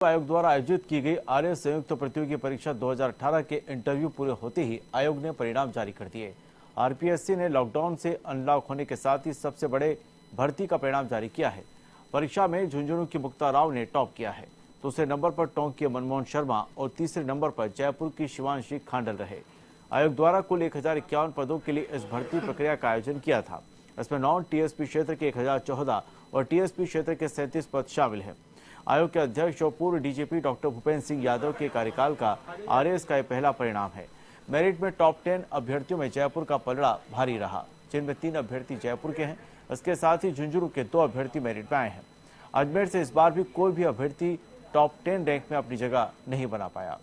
आयोग द्वारा आयोजित की गई आर्य संयुक्त प्रतियोगी परीक्षा 2018 के इंटरव्यू पूरे होते ही आयोग ने परिणाम जारी कर दिए। आरपीएससी ने लॉकडाउन से अनलॉक होने के साथ ही सबसे बड़े भर्ती का परिणाम जारी किया है। परीक्षा में झुंझुनू की मुक्ता राव ने टॉप किया है। दूसरे नंबर पर टोंक के मनमोहन शर्मा और तीसरे नंबर पर जयपुर की शिवांशी खांडल रहे। आयोग द्वारा कुल 1051 पदों के लिए इस भर्ती प्रक्रिया का आयोजन किया था। इसमें नॉन टीएसपी क्षेत्र के 1014 और टीएसपी क्षेत्र के 37 पद शामिल हैं। आयोग के अध्यक्ष और पूर्व डीजीपी डॉक्टर भूपेंद्र सिंह यादव के कार्यकाल का आरएएस का यह पहला परिणाम है। मेरिट में टॉप 10 अभ्यर्थियों में जयपुर का पलड़ा भारी रहा, जिनमें 3 अभ्यर्थी जयपुर के हैं। इसके साथ ही झुंझुनू के 2 अभ्यर्थी मेरिट में आए हैं। अजमेर से इस बार भी कोई भी अभ्यर्थी टॉप 10 रैंक में अपनी जगह नहीं बना पाया।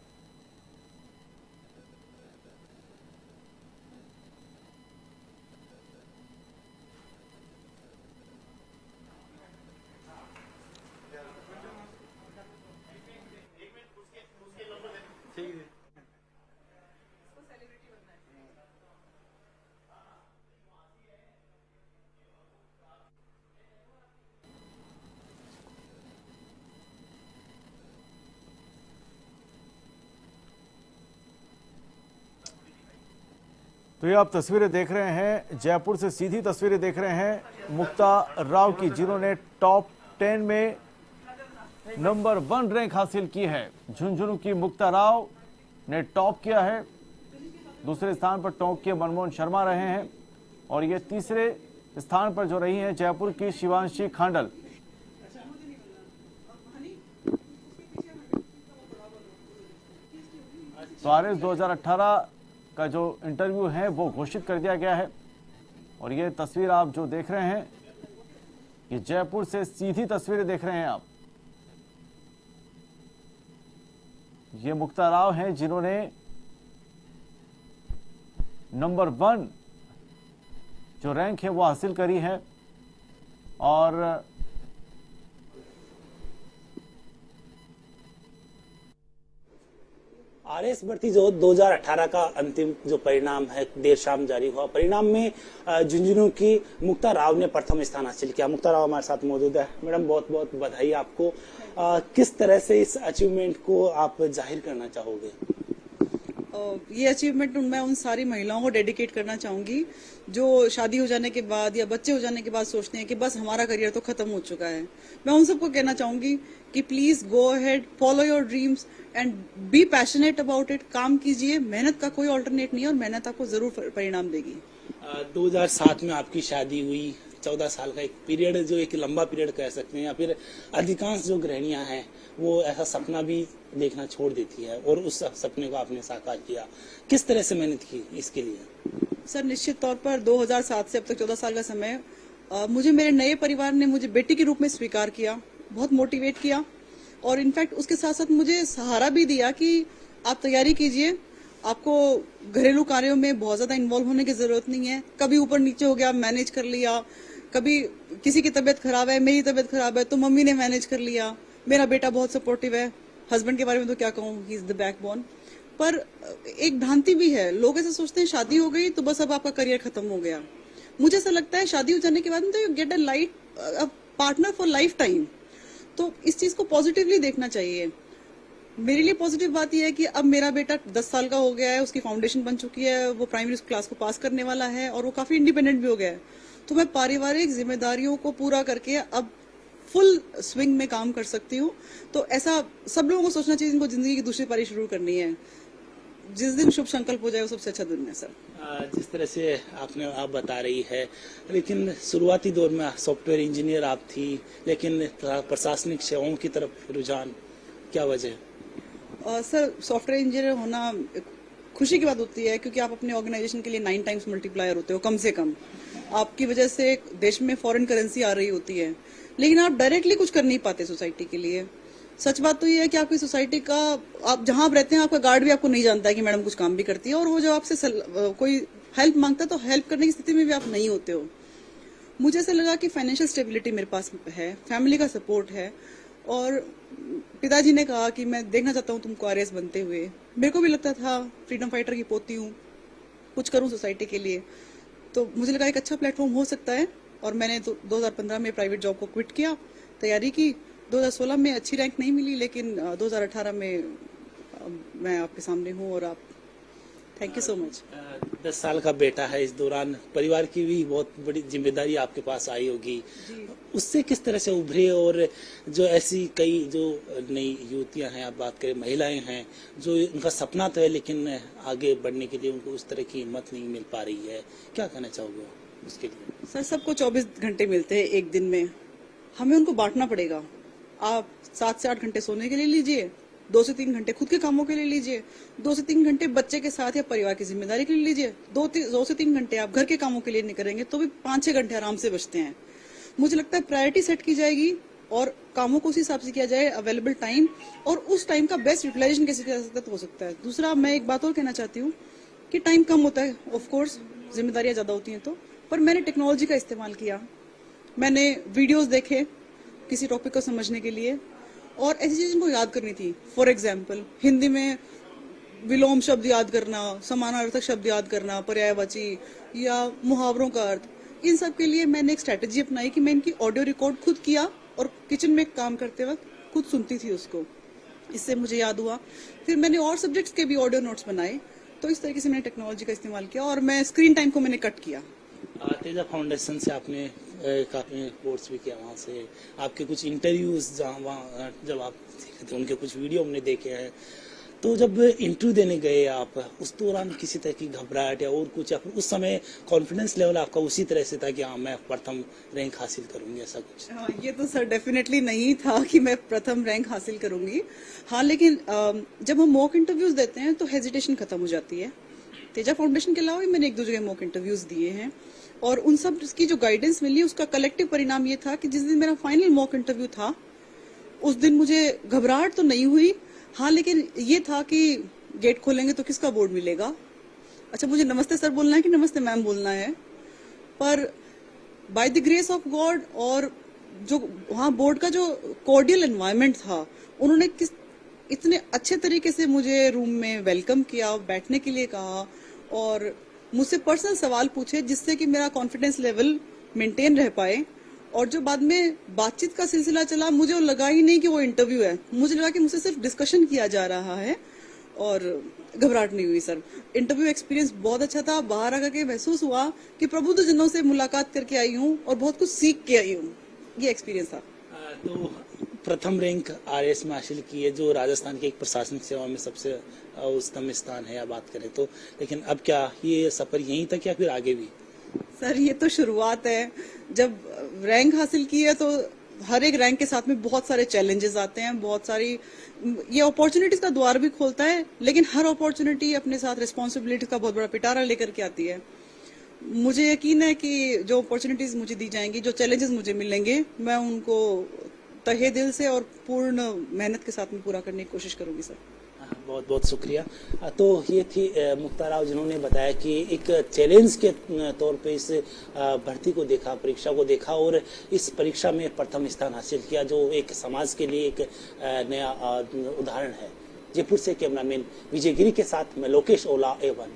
तो ये आप तस्वीरें देख रहे हैं, जयपुर से सीधी तस्वीरें देख रहे हैं मुक्ता राव की, जिन्होंने टॉप 10 में नंबर 1 रैंक हासिल की है। झुंझुनू की मुक्ता राव ने टॉप किया है। दूसरे स्थान पर टोंक के मनमोहन शर्मा रहे हैं और ये तीसरे स्थान पर जो रही हैं जयपुर की शिवांशी खांडल। तो आरएस 2018 का जो इंटरव्यू है वो घोषित कर दिया गया है और ये तस्वीर आप जो देख रहे हैं, ये जयपुर से सीधी तस्वीरें देख रहे हैं आप। ये मुक्ता राव हैं जिन्होंने नंबर 1 जो रैंक है वो हासिल करी है और आरएस भर्ती जो 2018 का अंतिम जो परिणाम है देर शाम जारी हुआ। परिणाम में झुंझुनू की मुक्ता राव ने प्रथम स्थान हासिल किया। मुक्ता राव हमारे साथ मौजूद है। मैडम, बहुत बहुत बधाई आपको। किस तरह से इस अचीवमेंट को आप जाहिर करना चाहोगे? ये अचीवमेंट मैं उन सारी महिलाओं को डेडिकेट करना चाहूंगी जो शादी हो जाने के बाद या बच्चे हो जाने के बाद सोचते हैं कि बस हमारा करियर तो खत्म हो चुका है। मैं उन सबको कहना चाहूंगी कि please go ahead, follow your dreams and be passionate about it. काम कीजिए, मेहनत का कोई ऑल्टरनेट नहीं है और मेहनत आपको जरूर परिणाम देगी। 2007 में आपकी शादी हुई। 14 साल का एक पीरियड, जो एक लंबा पीरियड कह सकते हैं, या फिर अधिकांश जो गृहिणियां हैं वो ऐसा सपना भी देखना छोड़ देती है और उस सपने को आपने साकार किया। किस तरह से मेहनत की इसके लिए? सर, निश्चित तौर पर 2007 से अब तक 14 साल का समय मुझे मेरे नए परिवार ने मुझे बेटी के रूप में स्वीकार किया, बहुत मोटिवेट किया और इनफैक्ट उसके साथ साथ मुझे सहारा भी दिया कि आप तैयारी कीजिए, आपको घरेलू कार्यों में बहुत ज्यादा इन्वॉल्व होने की जरूरत नहीं है। कभी ऊपर नीचे हो गया, मैनेज कर लिया। कभी किसी की तबीयत खराब है, मेरी तबीयत खराब है तो मम्मी ने मैनेज कर लिया। मेरा बेटा बहुत सपोर्टिव है। हस्बैंड के बारे में तो क्या कहूँ, ही इज द बैकबोन। पर एक भ्रांति भी है, लोग ऐसे सोचते हैं शादी हो गई तो बस अब आपका करियर खत्म हो गया। मुझे ऐसा लगता है शादी हो जाने के बाद तो you get a partner for life time. तो इस चीज को पॉजिटिवली देखना चाहिए। मेरे लिए पॉजिटिव बात यह है कि अब मेरा बेटा 10 साल का हो गया है, उसकी फाउंडेशन बन चुकी है, वो प्राइमरी क्लास को पास करने वाला है और वो काफी इंडिपेंडेंट भी हो गया है। तो मैं पारिवारिक जिम्मेदारियों को पूरा करके अब फुल स्विंग में काम कर सकती हूँ। तो ऐसा सब लोगों को सोचना चाहिए जिनको जिंदगी की दूसरी पारी शुरू करनी है। जिस दिन शुभ संकल्प हो जाए वो सबसे अच्छा दिन है। सर, जिस तरह से आप बता रही है, लेकिन शुरुआती दौर में सॉफ्टवेयर इंजीनियर आप थी, लेकिन प्रशासनिक सेवाओं की तरफ रुझान, क्या वजह? सर, सॉफ्टवेयर इंजीनियर होना खुशी की बात होती है क्योंकि आप अपने ऑर्गेनाइजेशन के लिए 9 टाइम्स मल्टीप्लायर होते हो कम से कम। आपकी वजह से देश में फॉरेन करेंसी आ रही होती है, लेकिन आप डायरेक्टली कुछ कर नहीं पाते सोसाइटी के लिए। सच बात तो ये है कि आपकी सोसाइटी का, आप जहां आप रहते हैं आपका गार्ड भी आपको नहीं जानता है कि मैडम कुछ काम भी करती है और वो जब आपसे कोई हेल्प मांगता है तो हेल्प करने की स्थिति में भी आप नहीं होते हो। मुझे ऐसा लगा कि फाइनेंशियल स्टेबिलिटी मेरे पास है, फैमिली का सपोर्ट है और पिताजी ने कहा कि मैं देखना चाहता हूँ तुमको आरएएस बनते हुए। मेरे को भी लगता था फ्रीडम फाइटर की पोती हूँ, कुछ करूँ सोसाइटी के लिए। तो मुझे लगा एक अच्छा प्लेटफॉर्म हो सकता है और मैंने 2015 में प्राइवेट जॉब को क्विट किया, तैयारी की 2016 में अच्छी रैंक नहीं मिली, लेकिन 2018 में मैं आपके सामने हूँ और आप थैंक यू सो मच। 10 साल का बेटा है, इस दौरान परिवार की भी बहुत बड़ी जिम्मेदारी आपके पास आई होगी, उससे किस तरह से उभरे? और जो ऐसी कई जो नई युवतियां हैं, आप बात करें महिलाएं हैं, जो उनका सपना तो है लेकिन आगे बढ़ने के लिए उनको उस तरह की हिम्मत नहीं मिल पा रही है, क्या कहना चाहोगे उसके लिए? सर, सबको 24 घंटे मिलते हैं एक दिन में, हमें उनको बांटना पड़ेगा। आप 7 से 8 घंटे सोने के लिए लीजिए, 2 से 3 घंटे खुद के कामों के लिए लीजिए, 2 से 3 घंटे बच्चे के साथ या परिवार की जिम्मेदारी के लिए लीजिए, 2 से 3 घंटे आप घर के कामों के लिए नहीं करेंगे तो भी 5-6 घंटे आराम से बचते हैं। मुझे लगता है प्रायोरिटी सेट की जाएगी और कामों को उस हिसाब से किया जाए, अवेलेबल टाइम, और उस टाइम का बेस्ट यूटिलाइजेशन कैसे किया जा सकता है तो हो सकता है। दूसरा, मैं एक बात और कहना चाहती हूँ कि टाइम कम होता है, ऑफ कोर्स जिम्मेदारियां ज्यादा होती हैं तो, पर मैंने टेक्नोलॉजी का इस्तेमाल किया, मैंने वीडियोस देखे किसी टॉपिक को समझने के लिए, और ऐसी चीज़ों को याद करनी थी। फॉर एग्जाम्पल, हिंदी में विलोम शब्द याद करना, समानार्थक शब्द याद करना, पर्यायवाची या मुहावरों का अर्थ, इन सब के लिए मैंने एक स्ट्रेटेजी अपनाई कि मैं इनकी ऑडियो रिकॉर्ड खुद किया और किचन में काम करते वक्त खुद सुनती थी उसको, इससे मुझे याद हुआ। फिर मैंने और सब्जेक्ट्स के भी ऑडियो नोट्स बनाए, तो इस तरीके से मैंने टेक्नोलॉजी का इस्तेमाल किया और मैं स्क्रीन टाइम को मैंने कट किया। तेजा फाउंडेशन से आपने काफी कोर्स भी किया, वहाँ से आपके कुछ इंटरव्यूज जहाँ वहाँ जब आप देखे थे उनके कुछ वीडियो हमने देखे हैं, तो जब इंटरव्यू देने गए आप, उस दौरान किसी तरह की घबराहट या और कुछ, या फिर उस समय कॉन्फिडेंस लेवल आपका उसी तरह से था कि हाँ मैं प्रथम रैंक हासिल करूंगी, ऐसा कुछ? हाँ, ये तो सर डेफिनेटली नहीं था कि मैं प्रथम रैंक हासिल करूंगी। हाँ, लेकिन जब हम मॉक इंटरव्यूज देते हैं तो हेजिटेशन खत्म हो जाती है। तेजा फाउंडेशन के अलावा भी मैंने 1-2 जगह मॉक इंटरव्यूज दिए हैं, और उन सब की जो गाइडेंस मिली उसका कलेक्टिव परिणाम ये था कि जिस दिन मेरा फाइनल मॉक इंटरव्यू था उस दिन मुझे घबराहट तो नहीं हुई, हाँ, लेकिन ये था कि गेट खोलेंगे तो किसका बोर्ड मिलेगा, अच्छा मुझे नमस्ते सर बोलना है कि नमस्ते मैम बोलना है। पर by the grace of God, और जो वहाँ बोर्ड का जो कॉर्डियल एनवायरनमेंट था, उन्होंने किस इतने अच्छे तरीके से मुझे रूम में वेलकम किया, बैठने के लिए कहा और मुझसे पर्सनल सवाल पूछे, जिससे कि मेरा कॉन्फिडेंस लेवल मेंटेन रह पाए। और जो बाद में बातचीत का सिलसिला चला, मुझे वो लगा ही नहीं कि वो इंटरव्यू है, मुझे लगा कि मुझसे सिर्फ डिस्कशन किया जा रहा है, और घबराहट नहीं हुई सर। इंटरव्यू एक्सपीरियंस बहुत अच्छा था, बाहर आकर के महसूस हुआ कि प्रबुद्ध जनों से मुलाकात करके आई हूँ और बहुत कुछ सीख के आई हूँ, ये एक्सपीरियंस था। तो प्रथम रैंक आरएस में हासिल की है, जो राजस्थान की एक प्रशासनिक सेवा में सबसे उच्चतम स्थान है, या बात करें तो, लेकिन अब क्या ये सफर यहीं तक या फिर आगे भी? सर, ये तो शुरुआत है। जब रैंक हासिल की है तो हर एक रैंक के साथ में बहुत सारे चैलेंजेस आते हैं, बहुत सारी ये अपॉर्चुनिटीज का द्वार भी खोलता है, लेकिन हर अपॉर्चुनिटी अपने साथ रिस्पॉन्सिबिलिटी का बहुत बड़ा पिटारा लेकर के आती है। मुझे यकीन है कि जो अपॉर्चुनिटीज मुझे दी जाएंगी, जो चैलेंजेस मुझे मिलेंगे, मैं उनको तहे दिल से और पूर्ण मेहनत के साथ में पूरा करने की कोशिश करूंगी सर। बहुत बहुत शुक्रिया। तो ये थी मुक्ता राव, जिन्होंने बताया कि एक चैलेंज के तौर पे इस भर्ती को देखा, परीक्षा को देखा और इस परीक्षा में प्रथम स्थान हासिल किया, जो एक समाज के लिए एक नया उदाहरण है। जयपुर से कैमरामैन विजय गिरी के साथ मैं लोकेश ओला, A1।